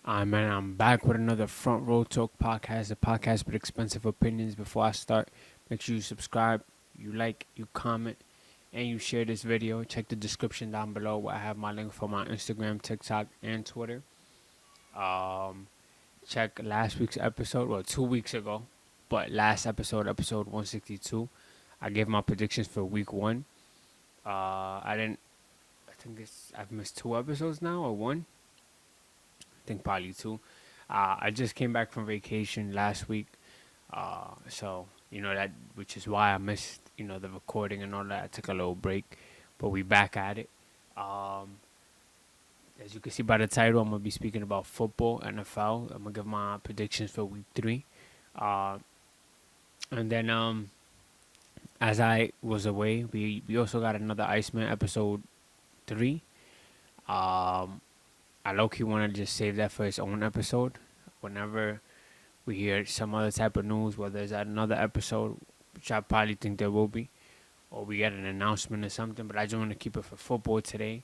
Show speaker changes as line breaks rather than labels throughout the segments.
Man, I'm back with another Front Row Talk podcast, a podcast with expensive opinions. Before I start, make sure you subscribe, you like, you comment, and you share this video. Check the description down below where I have my link for my Instagram, TikTok, and Twitter. Um, Check last week's episode, well, 2 weeks ago, but last episode, episode 162, I gave my predictions for week one. I didn't, I think I've missed two episodes now, or one. I think probably two. I just came back from vacation last week, so that, which is why I missed the recording and all that. I took a little break, but we back at it. Um, as you can see by the title, I'm gonna be speaking about football, NFL. I'm gonna give my predictions for week three, uh, and then as I was away, we also got another Iceman episode three. Um, I low key want to just save that for its own episode. Whenever we hear some other type of news, whether it's at another episode, which I probably think there will be, or we get an announcement or something. But I just want to keep it for football today.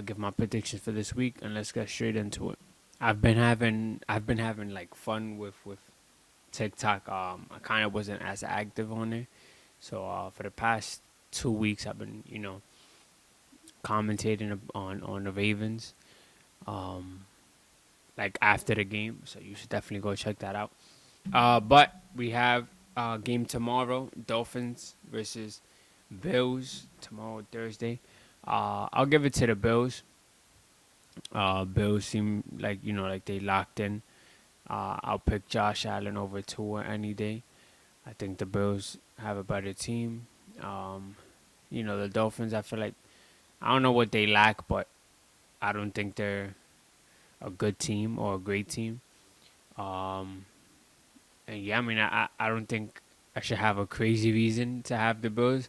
Give my predictions for this week, and let's get straight into it. I've been having like fun with TikTok. I kind of wasn't as active on it, so for the past 2 weeks, I've been commentating on the Ravens. Um, like after the game, so you should definitely go check that out. But we have game tomorrow, Dolphins versus Bills tomorrow, Thursday. I'll give it to the Bills. Bills seem like they locked in. I'll pick Josh Allen over Tua any day. I think the Bills have a better team. The Dolphins, I feel like I don't know what they lack, but I don't think they're a good team or a great team. Um, and yeah, I mean, I don't think I should have a crazy reason to have the Bills.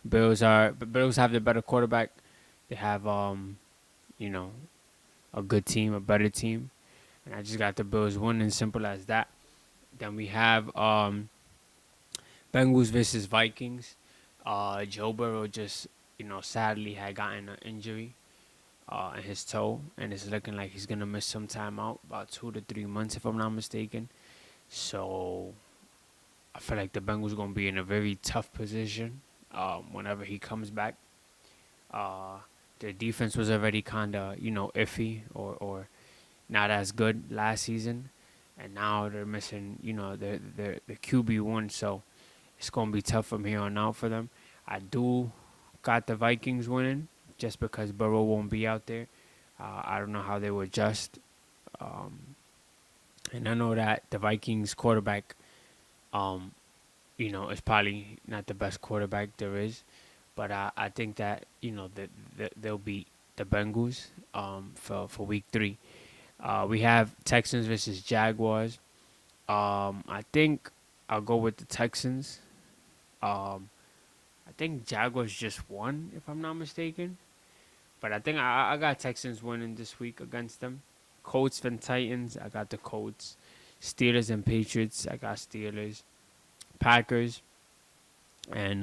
Bills have the better quarterback. They have you know, a good team, a better team, and I just got the Bills winning. Simple as that. Then we have Bengals versus Vikings. Joe Burrow just sadly had gotten an injury in his toe, and it's looking like he's gonna miss some time out, about 2 to 3 months if I'm not mistaken. So I feel like the Bengals gonna be in a very tough position whenever he comes back. Uh, their defense was already kind of iffy or not as good last season, and now they're missing the QB1, so it's gonna be tough from here on out for them. I do got the Vikings winning just because Burrow won't be out there. I don't know how they will adjust, um, and I know that the Vikings quarterback um, is probably not the best quarterback there is, but I think that they'll beat the Bengals for week three. We have Texans versus Jaguars. I think I'll go with the Texans. Um, I think Jaguars just won, if I'm not mistaken, but I think I got Texans winning this week against them. Colts and Titans, I got the Colts. Steelers and Patriots, I got Steelers. Packers and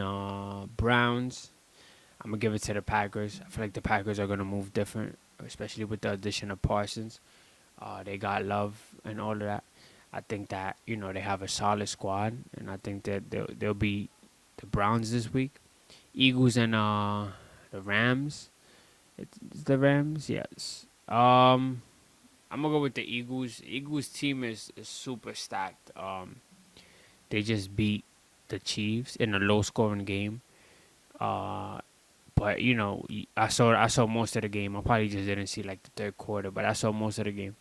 Browns, I'm gonna give it to the Packers. I feel like the Packers are gonna move different, especially with the addition of Parsons. They got Love and all of that. I think that they have a solid squad, and I think that they'll be the Browns this week. Eagles and the Rams. It's the Rams, yes. I'm gonna go with the Eagles. Eagles team is super stacked. They just beat the Chiefs in a low scoring game. Uh, but I saw most of the game. I probably just didn't see like the third quarter, but I saw most of the game.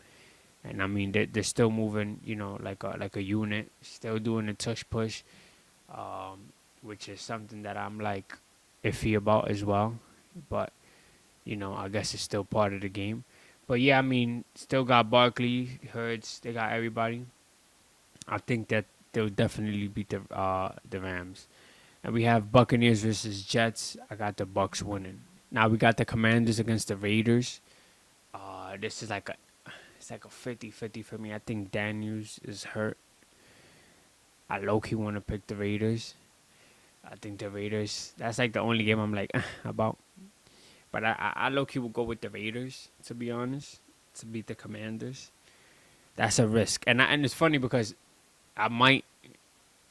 And I mean they're still moving, like a unit, still doing the tush push, which is something that I'm like iffy about as well. But I guess it's still part of the game. But yeah, I mean, still got Barkley, Hurts, they got everybody. I think that they'll definitely beat the Rams. And we have Buccaneers versus Jets. I got the Bucks winning. Now we got the Commanders against the Raiders. This is like a 50-50 for me. I think Daniels is hurt. I low-key want to pick the Raiders. I think the Raiders, that's like the only game I'm like about. But I low-key will go with the Raiders, to be honest, to beat the Commanders. That's a risk, and it's funny because I might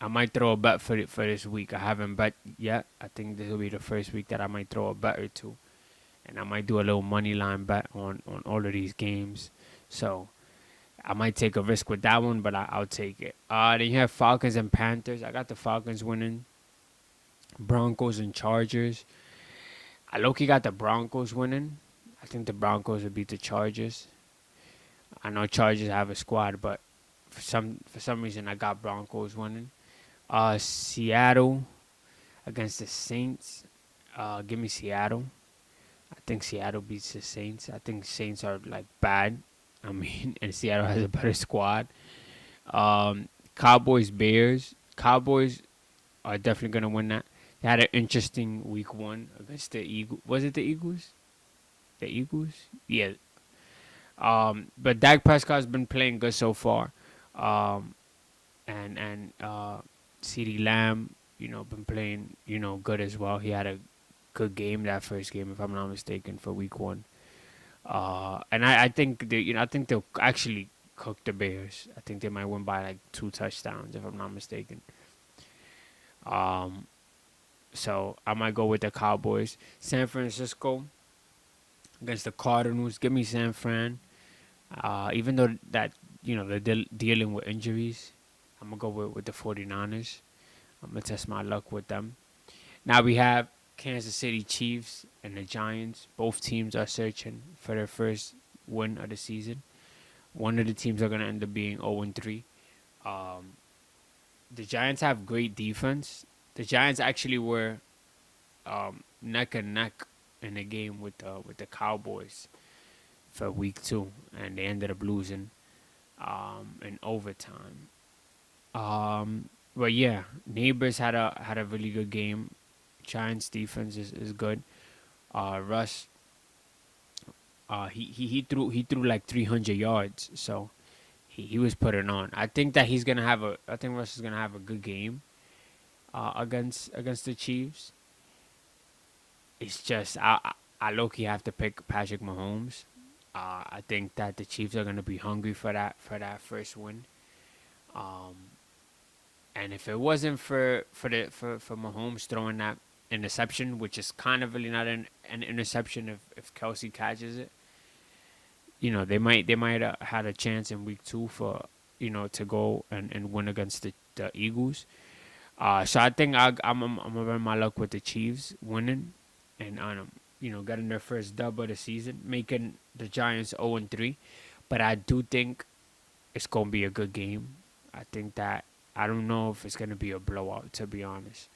I might throw a bet for this week. I haven't bet yet. I think this will be the first week that I might throw a bet or two, and I might do a little money line bet on all of these games. So I might take a risk with that one, but I'll take it. Then you have Falcons and Panthers. I got the Falcons winning. Broncos and Chargers. I low-key got the Broncos winning. I think the Broncos will beat the Chargers. I know Chargers have a squad, but for some reason I got Broncos winning. Seattle against the Saints. Give me Seattle. I think Seattle beats the Saints. I think Saints are like bad. I mean, and Seattle has a better squad. Cowboys Bears. Cowboys are definitely gonna win that. They had an interesting week one against the Eagles. Was it the Eagles? The Eagles? Yeah. But Dak Prescott's been playing good so far. Um, and CeeDee Lamb, been playing, good as well. He had a good game that first game, if I'm not mistaken, for week one. And I think I think they'll actually cook the Bears. I think they might win by like 2 touchdowns, if I'm not mistaken. Um, so I might go with the Cowboys. San Francisco against the Cardinals. Give me San Fran. Even though that they're dealing with injuries, I'm gonna go with the 49ers. I'm gonna test my luck with them. Now we have Kansas City Chiefs and the Giants. Both teams are searching for their first win of the season. One of the teams are gonna end up being 0-3. Um, the Giants have great defense. The Giants actually were neck and neck in the game with the Cowboys for week two, and they ended up losing in overtime. But yeah, Neighbors had a really good game. Giants defense is good. Russ, he threw like 300 yards, so he was putting on. I think Russ is gonna have a good game against the Chiefs. It's just I low key have to pick Patrick Mahomes. I think that the Chiefs are gonna be hungry for that first win. Um, and if it wasn't for Mahomes throwing that interception, which is kind of really not an interception if Kelsey catches it, they might have had a chance in week two for to go and win against the Eagles. So I think I'm gonna run my luck with the Chiefs winning and getting their first dub of the season, making the Giants 0-3. But I do think it's gonna be a good game. I think that I don't know if it's gonna be a blowout, to be honest.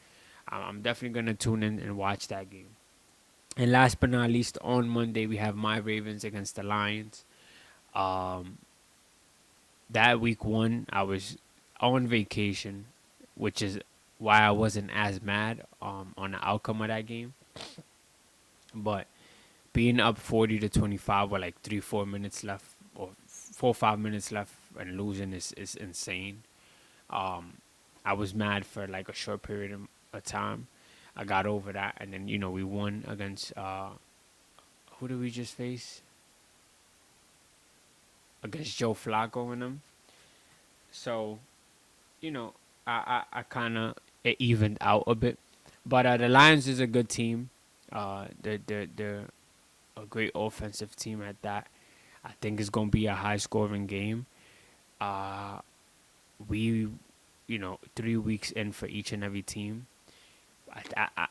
I'm definitely gonna tune in and watch that game. And last but not least, on Monday we have my Ravens against the Lions. Um, that week one, I was on vacation, which is why I wasn't as mad on the outcome of that game. But being up 40-25 with like 3-4 minutes left, or 4 or 5 minutes left, and losing is insane. Um, I was mad for like a short period of time. I got over that, and then we won against who did we just face? Against Joe Flacco and them. So I kind of it evened out a bit. But the Lions is a good team. They're a great offensive team at that. I think it's gonna be a high scoring game. Uh, we 3 weeks in for each and every team.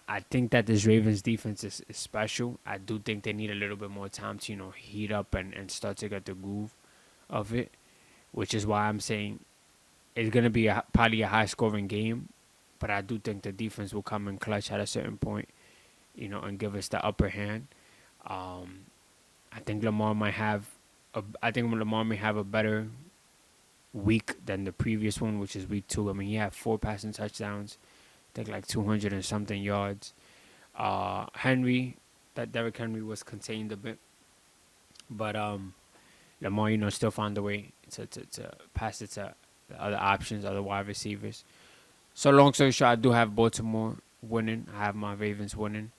I think that this Ravens defense is special. I do think they need a little bit more time to heat up and start to get the groove of it, which is why I'm saying it's gonna be probably a high scoring game. But I do think the defense will come in clutch at a certain point, and give us the upper hand. Um, I think Lamar might have a better week than the previous one, which is week two. I mean, he had 4 passing touchdowns, I think like 200 and something yards. Derrick Henry was contained a bit, but Lamar, still found a way to pass it to the other options, other wide receivers. So long story short, I do have Baltimore winning. I have my Ravens winning.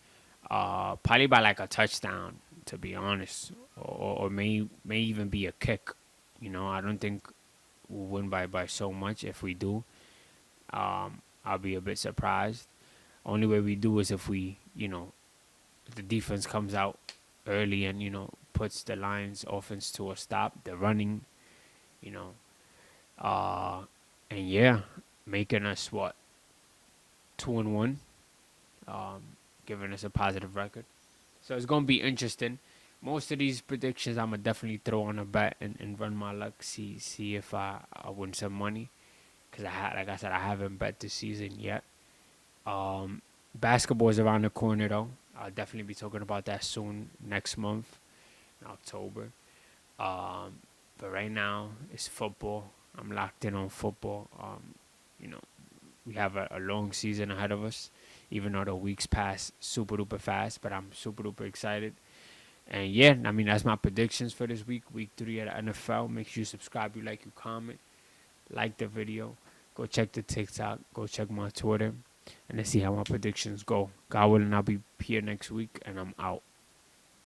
Probably by like a touchdown, to be honest, or may even be a kick. I don't think we'll win by so much. If we do, I'll be a bit surprised. Only way we do is if the defense comes out early and puts the Lions offense to a stop. The running, you know, uh, and yeah, making us what 2-1, um, giving us a positive record. So it's gonna be interesting. Most of these predictions, I'm gonna definitely throw on a bet and run my luck. See if I win some money. Cause like I said, I haven't bet this season yet. Basketball is around the corner though. I'll definitely be talking about that soon next month in October. But right now it's football. I'm locked in on football. You know, we have a long season ahead of us, even though the weeks pass super duper fast. But I'm super duper excited. And yeah, I mean that's my predictions for this week 3 of the NFL. Make sure you subscribe, you like, you comment, like the video. Go check the TikTok. Go check my Twitter, and let's see how my predictions go. God willing, I'll be here next week, and I'm out.